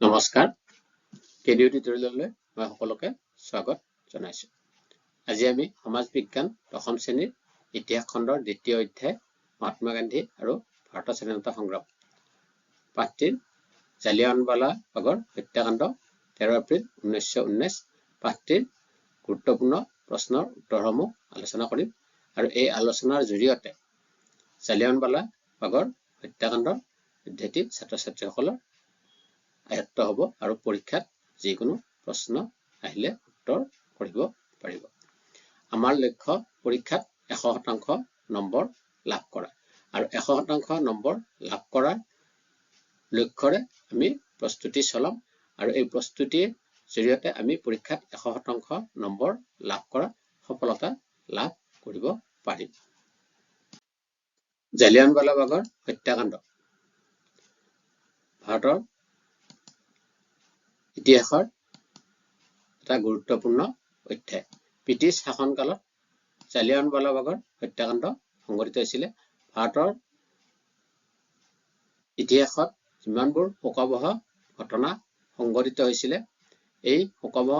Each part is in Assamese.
নমস্কাৰ কেডিও টিউটৰিয়েললৈ মই সকলোকে স্বাগত জনাইছো। আজি আমি সমাজ বিজ্ঞান দশম শ্ৰেণীৰ ইতিহাস খণ্ডৰ দ্বিতীয় অধ্যায় মহাত্মা গান্ধী আৰু ভাৰতৰ স্বাধীনতা সংগ্ৰাম পাঠটিৰ জালিয়ানৱালা বাগৰ হত্যাকাণ্ড 13 এপ্ৰিল 1919 পাঠটিৰ গুৰুত্বপূৰ্ণ প্ৰশ্নৰ উত্তৰসমূহ আলোচনা কৰিম আৰু এই আলোচনাৰ জৰিয়তে জালিয়ানৱালা বাগৰ হত্যাকাণ্ডৰ পদ্ধতি ছাত্ৰ ছাত্ৰীসকলৰ আয়ত্ত হ'ব আৰু পৰীক্ষাত যিকোনো প্ৰশ্ন আহিলে উত্তৰ কৰিব পাৰিব। আমাৰ লক্ষ্য পৰীক্ষাত 100% নম্বৰ লাভ কৰা আৰু 100% নম্বৰ লাভ কৰাৰ লক্ষ্যৰে আমি প্ৰস্তুতি চলাম আৰু এই প্ৰস্তুতিৰ জৰিয়তে আমি পৰীক্ষাত 100% নম্বৰ লাভ কৰা সফলতা লাভ কৰিব পাৰিম। জালিয়ানৱালা বাগৰ হত্যাকাণ্ড ভাৰতৰ ইতিহাসৰ এটা গুৰুত্বপূৰ্ণ অধ্যায়। ব্ৰিটিছ শাসনকালত জালিয়ানৱালা বাগৰ হত্যাকাণ্ড সংঘটিত হৈছিলে। ভাৰতৰ ইতিহাসত যিমানবোৰ শোকাবহ ঘটনা সংঘটিত হৈছিলে, এই শোকাবহ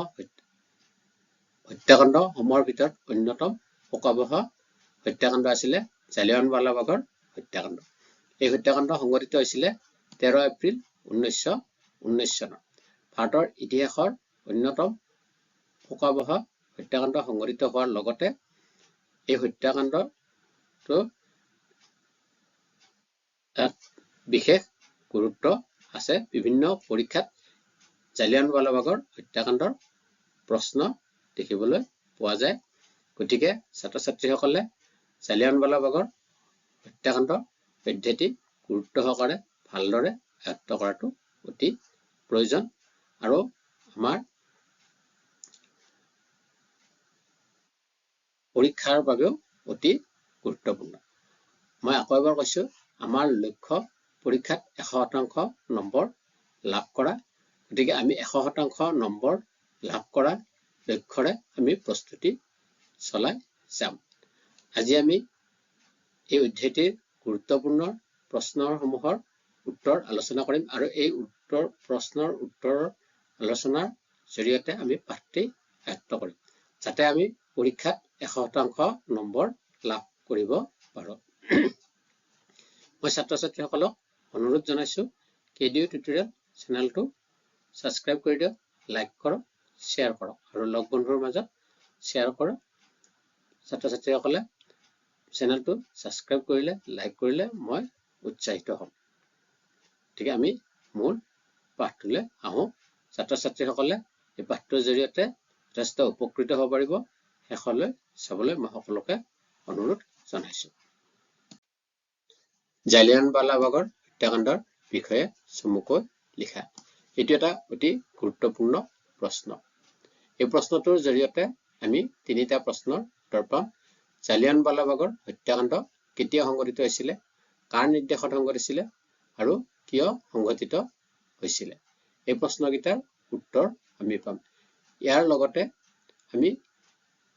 হত্যাকাণ্ড সমূহৰ ভিতৰত অন্যতম শোকাবহ হত্যাকাণ্ড আছিলে জালিয়ানৱালা বাগৰ হত্যাকাণ্ড। এই হত্যাকাণ্ড সংঘটিত হৈছিলে 13 এপ্ৰিল 1919 চনত। ভাৰতৰ ইতিহাসৰ অন্যতম শোকাবহ হত্যাকাণ্ড সংঘটিত হোৱাৰ লগতে এই হত্যাকাণ্ডটো এক বিশেষ গুৰুত্ব আছে। বিভিন্ন পৰীক্ষাত জালিয়ানৱালা বাগৰ হত্যাকাণ্ডৰ প্ৰশ্ন দেখিবলৈ পোৱা যায়। গতিকে ছাত্ৰ ছাত্ৰীসকলে জালিয়ানৱালা বাগৰ হত্যাকাণ্ড পদ্ধতি গুৰুত্ব সহকাৰে ভালদৰে আয়ত্ত কৰাটো অতি প্ৰয়োজন আৰু আমাৰ পৰীক্ষাৰ বাবেও অতি গুৰুত্বপূৰ্ণ। মই আকৌ এবাৰ কৈছো, আমাৰ লক্ষ্য পৰীক্ষাত 100% নম্বৰ লাভ কৰা। গতিকে আমি 100% নম্বৰ লাভ কৰাৰ লক্ষ্যৰে আমি প্ৰস্তুতি চলাই যাম। আজি আমি এই অধ্যায়টিৰ গুৰুত্বপূৰ্ণ প্ৰশ্নসমূহৰ উত্তৰ আলোচনা কৰিম আৰু এই প্ৰশ্নৰ উত্তৰৰ আলোচনাৰ জৰিয়তে আমি পাঠটি আয়ত্ত কৰিম, যাতে আমি পৰীক্ষাত 100% নম্বৰ লাভ কৰিব পাৰোঁ। মই ছাত্ৰ ছাত্ৰীসকলক অনুৰোধ জনাইছো, কেডিও টিউটৰিয়েল চেনেলটো ছাবস্ক্ৰাইব কৰি দিয়ক, লাইক কৰক, শ্বেয়াৰ কৰক আৰু লগ বন্ধুৰ মাজত শ্বেয়াৰ কৰক। ছাত্ৰ ছাত্ৰীসকলে চেনেলটো ছাবস্ক্ৰাইব কৰিলে, লাইক কৰিলে মই উৎসাহিত হ'ম। গতিকে আমি মূল পাঠটোলৈ আহোঁ। ছাত্ৰ ছাত্ৰীসকলে এই পাঠটোৰ জৰিয়তে যথেষ্ট উপকৃত হ'ব পাৰিব। শেষলৈ চাবলৈ মই সকলোকে অনুৰোধ জনাইছো। জালিয়ানৱালা বাগৰ হত্যাকাণ্ডৰ বিষয়ে চমুকৈ লিখা। এইটো এটা অতি গুৰুত্বপূৰ্ণ প্ৰশ্ন। এই প্ৰশ্নটোৰ জৰিয়তে আমি তিনিটা প্ৰশ্নৰ উত্তৰ পাম। জালিয়ানৱালা বাগৰ হত্যাকাণ্ড কেতিয়া সংঘটিত হৈছিলে, কাৰ নিৰ্দেশত সংঘটিছিলে আৰু কিয় সংঘটিত হৈছিলে, এই প্ৰশ্নকেইটাৰ উত্তৰ আমি পাম। ইয়াৰ লগতে আমি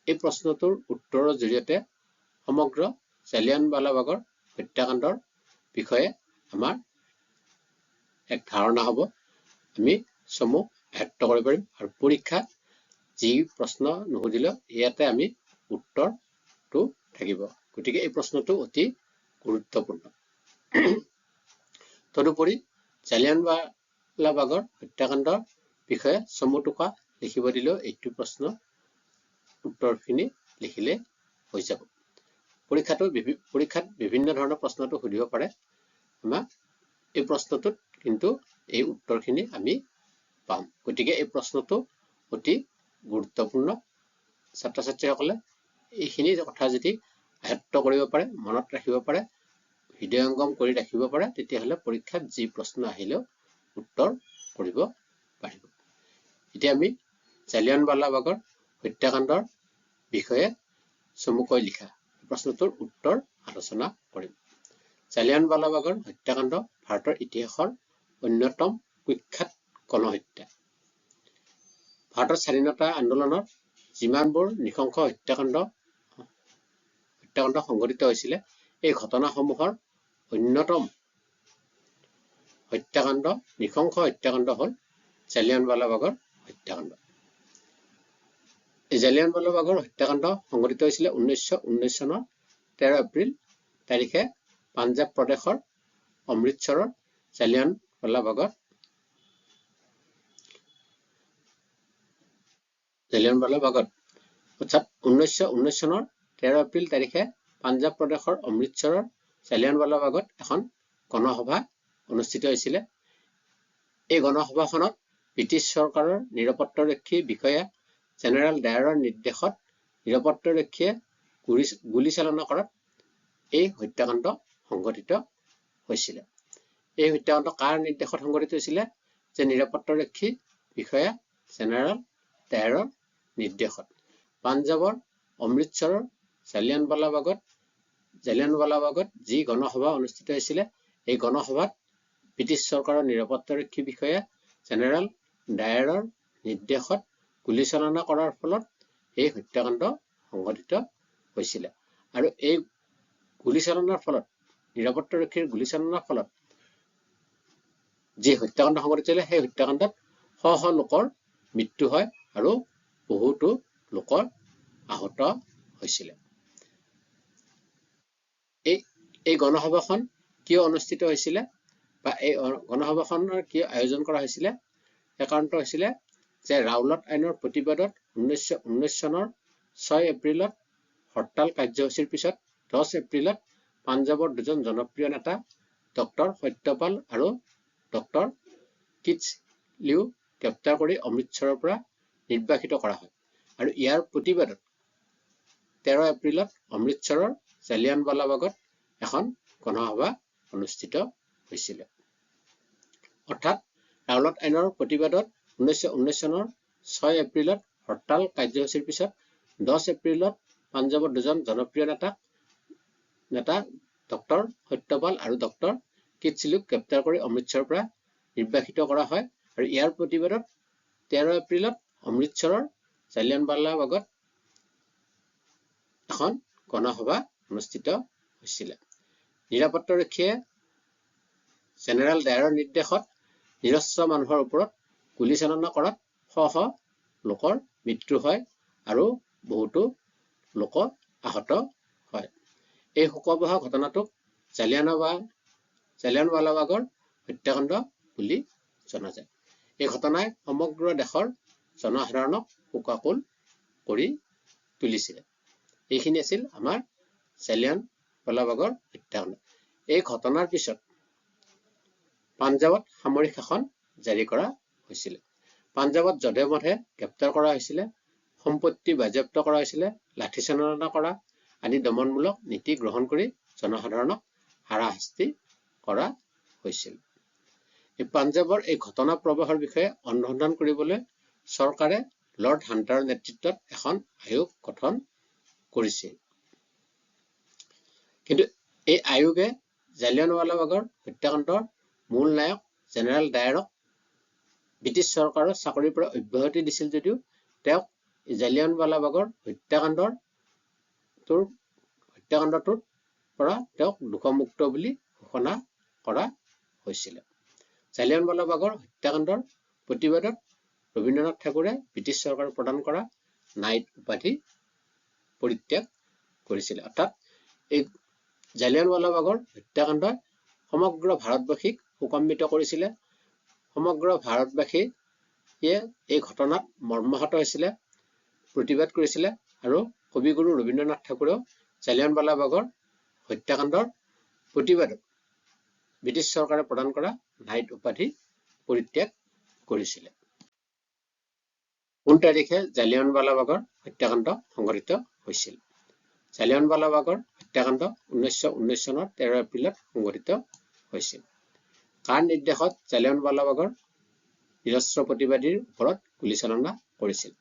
এই প্ৰশ্নটোৰ উত্তৰৰ জৰিয়তে সমগ্ৰ জালিয়ানৱালা বাগৰ হত্যাকাণ্ডৰ বিষয়ে আমাৰ এক ধাৰণা হ'ব। আমি চমু আয়ত্ত কৰিব পাৰিম আৰু পৰীক্ষাত যি প্ৰশ্ন নুসুধিলেও ইয়াতে আমি উত্তৰটো থাকিব। গতিকে এই প্ৰশ্নটো অতি গুৰুত্বপূৰ্ণ। তদুপৰি জালিয়ানৱালা বাগৰ হত্যাকাণ্ডৰ বিষয়ে চমু টোকা লিখিব দিলেও এইটো প্ৰশ্ন উত্তৰখিনি লিখিলে হৈ যাব। পৰীক্ষাত বিভিন্ন ধৰণৰ প্ৰশ্নটো সুধিব পাৰে আমাক। এই প্ৰশ্নটোত কিন্তু এই উত্তৰখিনি আমি পাম। গতিকে এই প্ৰশ্নটো অতি গুৰুত্বপূৰ্ণ। ছাত্ৰ ছাত্ৰীসকলে এইখিনি কথা যদি আয়ত্ত কৰিব পাৰে, মনত ৰাখিব পাৰে, হৃদয়ংগম কৰি ৰাখিব পাৰে, তেতিয়াহ'লে পৰীক্ষাত যি প্ৰশ্ন আহিলেও উত্তৰ কৰিব পাৰিব। এতিয়া আমি জালিয়ানৱালা বাগৰ হত্যাকাণ্ডৰ বিষয়ে চমুকৈ লিখা প্ৰশ্নটোৰ উত্তৰ আলোচনা কৰিম। জালিয়ানৱালা বাগৰ হত্যাকাণ্ড ভাৰতৰ ইতিহাসৰ অন্যতম কুখ্যাত গণহত্যা। ভাৰতৰ স্বাধীনতা আন্দোলনত যিমানবোৰ নৃশংস হত্যাকাণ্ড সংঘটিত হৈছিলে, এই ঘটনাসমূহৰ অন্যতম নৃশংস হত্যাকাণ্ড হ'ল জালিয়ানৱালাবাগৰ হত্যাকাণ্ড। এই জালিয়ানৱালাবাগৰ হত্যাকাণ্ড সংঘটিত হৈছিলে 1919 চনৰ 13 এপ্ৰিল তাৰিখে পাঞ্জাৱ প্ৰদেশৰ অমৃতসৰৰ জালিয়ানৱালাবাগত অৰ্থাৎ 1919 চনৰ 13 এপ্ৰিল তাৰিখে পাঞ্জাৱ প্ৰদেশৰ অমৃতসৰৰ জালিয়ানৱালাবাগত এখন গণসভা অনুষ্ঠিত হৈছিলে। এই গণসভাখনত ব্ৰিটিছ চৰকাৰৰ নিৰাপত্তাৰক্ষী বিষয়া জেনেৰেল ডায়াৰৰ নিৰ্দেশত নিৰাপত্তাৰক্ষীয়ে গুলীচালনা কৰাত এই হত্যাকাণ্ড সংঘটিত হৈছিলে। এই হত্যাকাণ্ড কাৰ নিৰ্দেশত সংঘটিত হৈছিলে? যে নিৰাপত্তাৰক্ষী বিষয়া জেনেৰেল ডায়াৰৰ নিৰ্দেশত পাঞ্জাৱৰ অমৃতসৰৰ জালিয়ানৱালাবাগত যি গণসভা অনুষ্ঠিত হৈছিলে, এই গণসভাত ব্ৰিটিছ চৰকাৰৰ নিৰাপত্তাৰক্ষী বিষয়া জেনেৰেল ডায়াৰৰ নিৰ্দেশত গুলীচালনা কৰাৰ ফলত এই হত্যাকাণ্ড সংঘটিত হৈছিলে। আৰু এই গুলীচালনাৰ ফলত নিৰাপত্তাৰক্ষীৰ গুলীচালনাৰ ফলত যি হত্যাকাণ্ড সংঘটিত হৈছিলে, সেই হত্যাকাণ্ডত শ শ লোকৰ মৃত্যু হয় আৰু বহুতো লোকৰ আহত হৈছিলে। এই গণসভাখন কিয় অনুষ্ঠিত হৈছিলে বা এই গণসভাখনৰ কিয় আয়োজন কৰা হৈছিলে? এই কাৰণটো হৈছিলে যে ৰাওলাট আইনৰ প্ৰতিবাদত 1919 চনৰ 6 এপ্ৰিলত হৰতাল কাৰ্যসূচীৰ পিছত 10 এপ্ৰিলত পাঞ্জাৱৰ দুজন জনপ্ৰিয় নেতা ডক্টৰ সত্যপাল আৰু ডক্টৰ কিটছলিউ গ্ৰেপ্তাৰ কৰি অমৃতসৰৰ পৰা নিৰ্বাসিত কৰা হয়। আৰু ইয়াৰ প্ৰতিবাদত 13 এপ্ৰিলত অমৃতসৰৰ জালিয়ানৱালাবাগত এখন গণসভা অনুষ্ঠিত হৈছিলে। অৰ্থাৎ ৰাওলাট আইনৰ প্ৰতিবাদত 1919 চনৰ 6 এপ্ৰিলত হৰতাল কাৰ্যসূচীৰ পিছত 10 এপ্ৰিলত পাঞ্জাৱৰ দুজন জনপ্ৰিয় নেতা ডক্টৰ সত্যপাল আৰু ডক্টৰ কিটছলিউক গ্ৰেপ্তাৰ কৰি অমৃতসৰৰ পৰা নিৰ্বাসিত কৰা হয়। আৰু ইয়াৰ প্ৰতিবাদত 13 এপ্ৰিলত অমৃতসৰৰ জালিয়ানৱালাবাগত এখন গণসভা অনুষ্ঠিত হৈছিলে। নিৰাপত্তাৰক্ষীয়ে জেনেৰেল ডায়াৰৰ নিৰ্দেশত নিৰস্ত্ৰ মানুহৰ ওপৰত গুলীচালনা কৰাত শ শ লোকৰ মৃত্যু হয় আৰু বহুতো লোক আহত হয়। এই শোকাবহ ঘটনাটোক জালিয়ানৱালাবাগৰ হত্যাকাণ্ড বুলি জনা যায়। এই ঘটনাই সমগ্ৰ দেশৰ জনসাধাৰণক শোকাকুল কৰি তুলিছিলে। এইখিনি আছিল আমাৰ জালিয়ানৱালাবাগৰ হত্যাকাণ্ড। এই ঘটনাৰ পিছত পাঞ্জাৱত সামৰিক শাসন জাৰি কৰা হৈছিলে। পাঞ্জাৱত যধে মধে গ্ৰেপ্তাৰ কৰা হৈছিলে, সম্পত্তি বাজেয়াপ্ত কৰা হৈছিলে, লাঠিচালনা কৰা আদি দমনমূলক নীতি গ্ৰহণ কৰি জনসাধাৰণক হাৰাশাস্তি কৰা হৈছিল। এই পাঞ্জাৱৰ এই ঘটনা প্ৰবাহৰ বিষয়ে অনুসন্ধান কৰিবলৈ চৰকাৰে লৰ্ড হাণ্টাৰৰ নেতৃত্বত এখন আয়োগ গঠন কৰিছিল। কিন্তু এই আয়োগে জালিয়ানৱালাবাগৰ হত্যাকাণ্ডৰ মূল নায়ক জেনেৰেল ডায়াৰক ব্ৰিটিছ চৰকাৰৰ চাকৰিৰ পৰা অব্যাহতি দিছিল যদিও তেওঁক জালিয়ানৱালাবাগৰ হত্যাকাণ্ডটোৰ পৰা তেওঁক দোষমুক্ত বুলি ঘোষণা কৰা হৈছিল। জালিয়ানৱালাবাগৰ হত্যাকাণ্ডৰ প্ৰতিবাদত ৰবীন্দ্ৰনাথ ঠাকুৰে ব্ৰিটিছ চৰকাৰে প্ৰদান কৰা নাইট উপাধি পৰিত্যাগ কৰিছিল। অৰ্থাৎ এই জালিয়ানৱালাবাগৰ হত্যাকাণ্ডই সমগ্ৰ ভাৰতবাসীক শোকান্বিত কৰিছিলে। সমগ্ৰ ভাৰতবাসীয়ে এই ঘটনাত মৰ্মাহত হৈছিলে, প্ৰতিবাদ কৰিছিলে আৰু কবিগুৰু ৰবীন্দ্ৰনাথ ঠাকুৰেও জালিয়ানৱালাবাগৰ হত্যাকাণ্ডৰ প্ৰতিবাদত ব্ৰিটিছ চৰকাৰে প্ৰদান কৰা নাইট উপাধি পৰিত্যাগ কৰিছিলে। কোন তাৰিখে জালিয়ানৱালাবাগৰ হত্যাকাণ্ড সংঘটিত হৈছিল? জালিয়ানৱালাবাগৰ হত্যাকাণ্ড 1919 চনৰ 13 এপ্ৰিলত সংঘটিত হৈছিল। কাৰ নিৰ্দেশত জালিয়ানৱালাবাগৰ নিৰস্ত্ৰ প্ৰতিবাদীৰ ওপৰত গুলীচালনা কৰিছিল?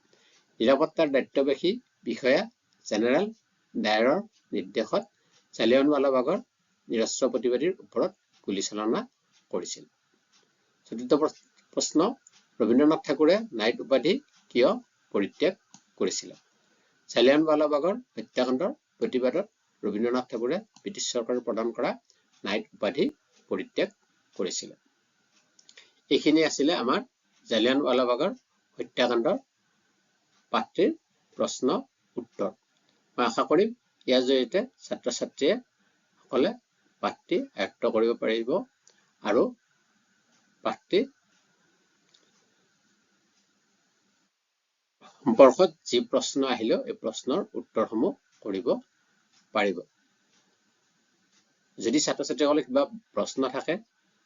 নিৰাপত্তাৰ দায়িত্ববাহী বিষয়া জেনেৰেল ডায়াৰৰ নিৰ্দেশত জালিয়ানৱালাবাগৰ নিৰস্ত্ৰ প্ৰতিবাদীৰ ওপৰত গুলীচালনা কৰিছিল। চতুৰ্থ প্ৰশ্ন, ৰবীন্দ্ৰনাথ ঠাকুৰে নাইট উপাধি কিয় পৰিত্যাগ কৰিছিল? জালিয়ানৱালাবাগৰ হত্যাকাণ্ডৰ প্ৰতিবাদত ৰবীন্দ্ৰনাথ ঠাকুৰে ব্ৰিটিছ চৰকাৰে প্ৰদান কৰা নাইট উপাধি পৰিত্যাগ কৰিছিল। এইখিনি আছিলে আমাৰ জালিয়ানৱালাবাগৰ হত্যাকাণ্ডৰ পাঠটিৰ প্ৰশ্ন উত্তৰ। মই আশা কৰিম ইয়াৰ জৰিয়তে ছাত্ৰ ছাত্ৰীয়ে সকলে পাঠটি আয়ত্ত কৰিব পাৰিব আৰু পাঠটি সম্পৰ্কত যি প্ৰশ্ন আহিলেও এই প্ৰশ্নৰ উত্তৰসমূহ কৰিব পাৰিব। যদি ছাত্ৰ ছাত্ৰীসকলে কিবা প্ৰশ্ন থাকে,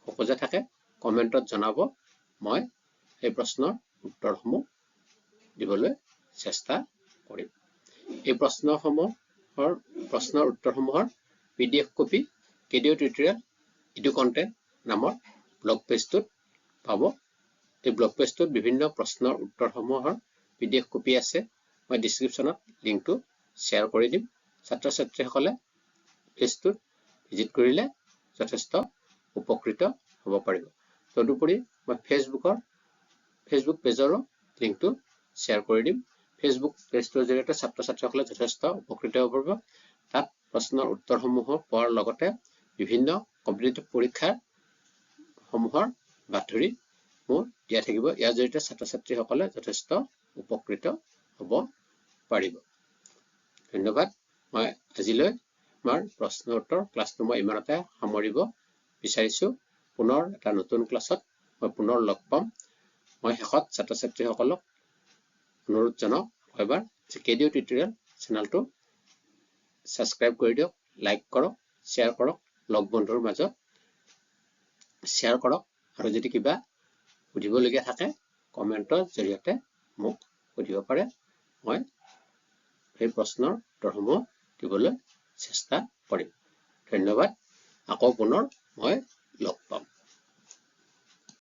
খোকোজা থাকে, কমেণ্টত জনাব। মই এই প্ৰশ্নৰ উত্তৰসমূহ দিবলৈ চেষ্টা কৰিম। এই প্ৰশ্নৰ উত্তৰসমূহৰ PDF কপি কেডিঅ টিউটৰিয়েল ইডু কণ্টেণ্ট নামৰ ব্লগ পেজটোত পাব। এই ব্লগ পেজটোত বিভিন্ন প্ৰশ্নৰ উত্তৰসমূহৰ PDF কপি আছে। মই ডিছক্ৰিপশ্যনত লিংকটো শ্বেয়াৰ কৰি দিম। ছাত্ৰ ছাত্ৰীসকলে পেজটোত ভিজিট কৰিলে যথেষ্ট উপকৃত হ'ব পাৰিব। তদুপৰি মই ফেচবুক পেজৰো লিংকটো শ্বেয়াৰ কৰি দিম। ফেচবুক পেজটোৰ জৰিয়তে ছাত্ৰ ছাত্ৰীসকলে যথেষ্ট উপকৃত হ'ব পাৰিব। তাত প্ৰশ্নৰ উত্তৰসমূহ পোৱাৰ লগতে বিভিন্ন কম্পিটিটিভ পৰীক্ষাৰ সমূহৰ বাতৰি মোৰ দিয়া থাকিব। ইয়াৰ জৰিয়তে ছাত্ৰ ছাত্ৰীসকলে যথেষ্ট উপকৃত হ'ব পাৰিব। ধন্যবাদ। মই আজিলৈ আমাৰ প্ৰশ্ন উত্তৰ ক্লাছটো মই ইমানতে সামৰিব বিচাৰিছো। পুনৰ এটা নতুন ক্লাছত মই পুনৰ লগ পাম। মই শেষত ছাত্ৰ ছাত্ৰীসকলক অনুৰোধ জনাওঁ এবাৰ যে কেডিঅ টিউটৰিয়েল চেনেলটো ছাবস্ক্ৰাইব কৰি দিয়ক, লাইক কৰক, শ্বেয়াৰ কৰক, লগ বন্ধুৰ মাজত শ্বেয়াৰ কৰক আৰু যদি কিবা সুধিবলগীয়া থাকে কমেণ্টৰ জৰিয়তে মোক সুধিব পাৰে। মই সেই প্ৰশ্নৰ উত্তৰসমূহ দিবলৈ চেষ্টা কৰিম। ধন্যবাদ। আকৌ পুনৰ মই লগ পাম।